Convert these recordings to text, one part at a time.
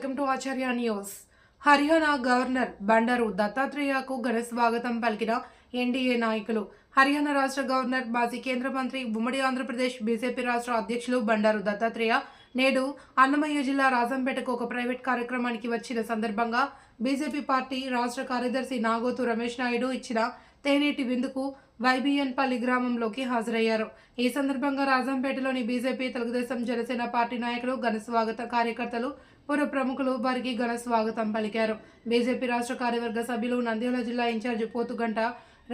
Welcome to Acharya news. Haryana governor Bandaru దత్తాత్రేయకు ఘన స్వాగతం పలికిన ఎన్డీఏ నాయకులు. హర్యానా రాష్ట్ర గవర్నర్, మాజీ కేంద్ర మంత్రి, ఉమ్మడి ఆంధ్రప్రదేశ్ బీజేపీ రాష్ట్ర అధ్యక్షులు బండారు దత్తాత్రేయ నేడు అన్నమయ్య జిల్లా రాజంపేటకు ఒక ప్రైవేట్ కార్యక్రమానికి వచ్చిన సందర్భంగా బీజేపీ పార్టీ రాష్ట్ర కార్యదర్శి నాగోతు రమేష్ నాయుడు ఇచ్చిన తేనేటి విందుకు వైబీఎన్పల్లి గ్రామంలోకి హాజరయ్యారు. ఈ సందర్భంగా రాజంపేటలోని బీజేపీ, తెలుగుదేశం, జనసేన పార్టీ నాయకులు, ఘన స్వాగత కార్యకర్తలు, పుర ప్రముఖులు వారికి ఘన స్వాగతం పలికారు. బీజేపీ రాష్ట్ర కార్యవర్గ సభ్యులు, నంద్యాల జిల్లా ఇన్ఛార్జి పోతుగంట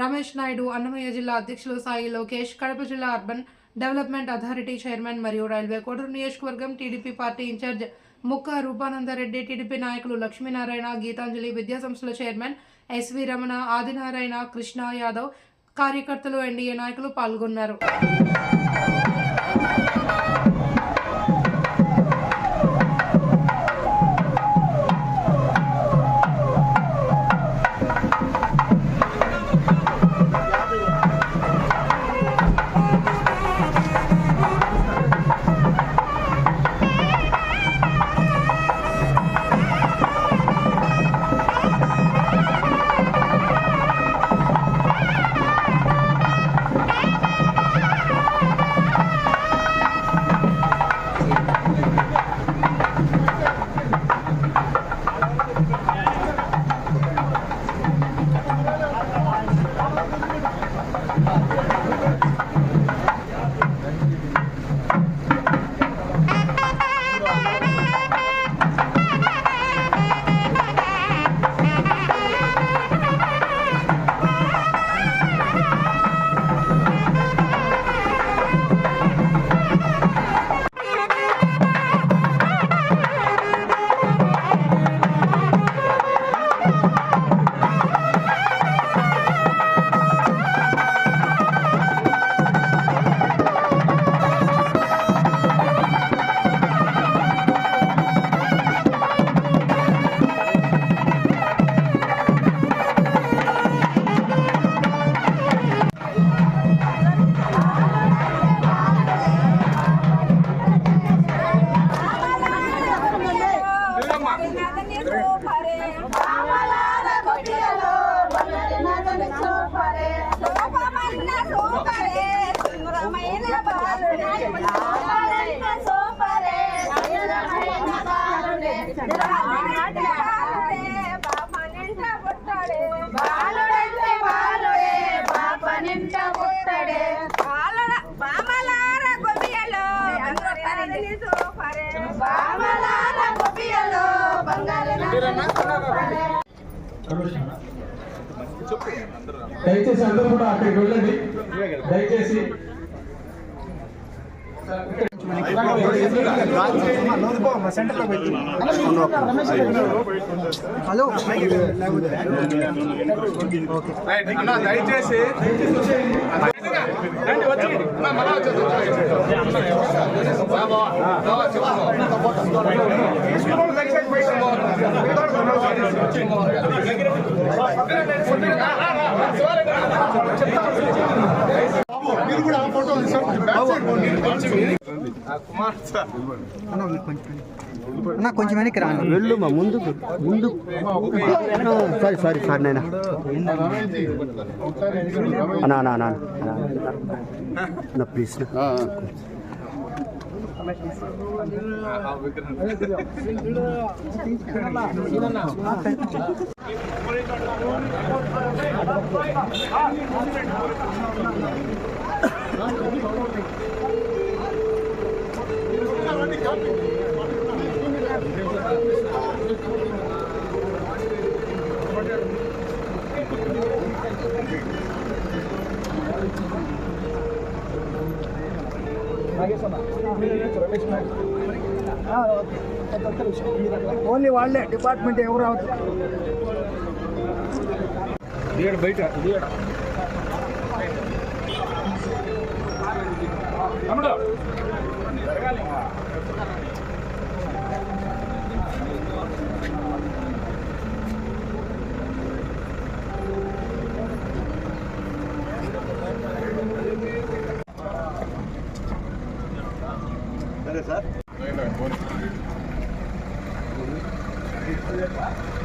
రమేష్ నాయుడు, అన్నమయ్య జిల్లా అధ్యక్షులు సాయి లోకేష్, కడప జిల్లా అర్బన్ డెవలప్మెంట్ అథారిటీ చైర్మన్ మరియు రైల్వే కోడూరు నియోజకవర్గం టీడీపీ పార్టీ ఇన్ఛార్జ్ ముక్క రూపానందరెడ్డి, టీడీపీ నాయకులు లక్ష్మీనారాయణ, గీతాంజలి విద్యాసంస్థల చైర్మన్ ఎస్వి రమణ, ఆదినారాయణ, కృష్ణ యాదవ్, కార్యకర్తలు, ఎన్డీఏ నాయకులు పాల్గొన్నారు. దయచేసి అందరూ కూడా అక్కడికి వెళ్ళండి. దయచేసి హలో దయచేసి మీరు కూడా ఫోటో కొంచెం వెనక్కి రాను వెళ్ళు మా ముందుకు సారీ నాయన అన్నా ప్లీజ్ ఓన్లీ వాళ్ళే డిపార్ట్మెంట్ ఎవరు రావద్దు. బయట సరే సార్ లేదు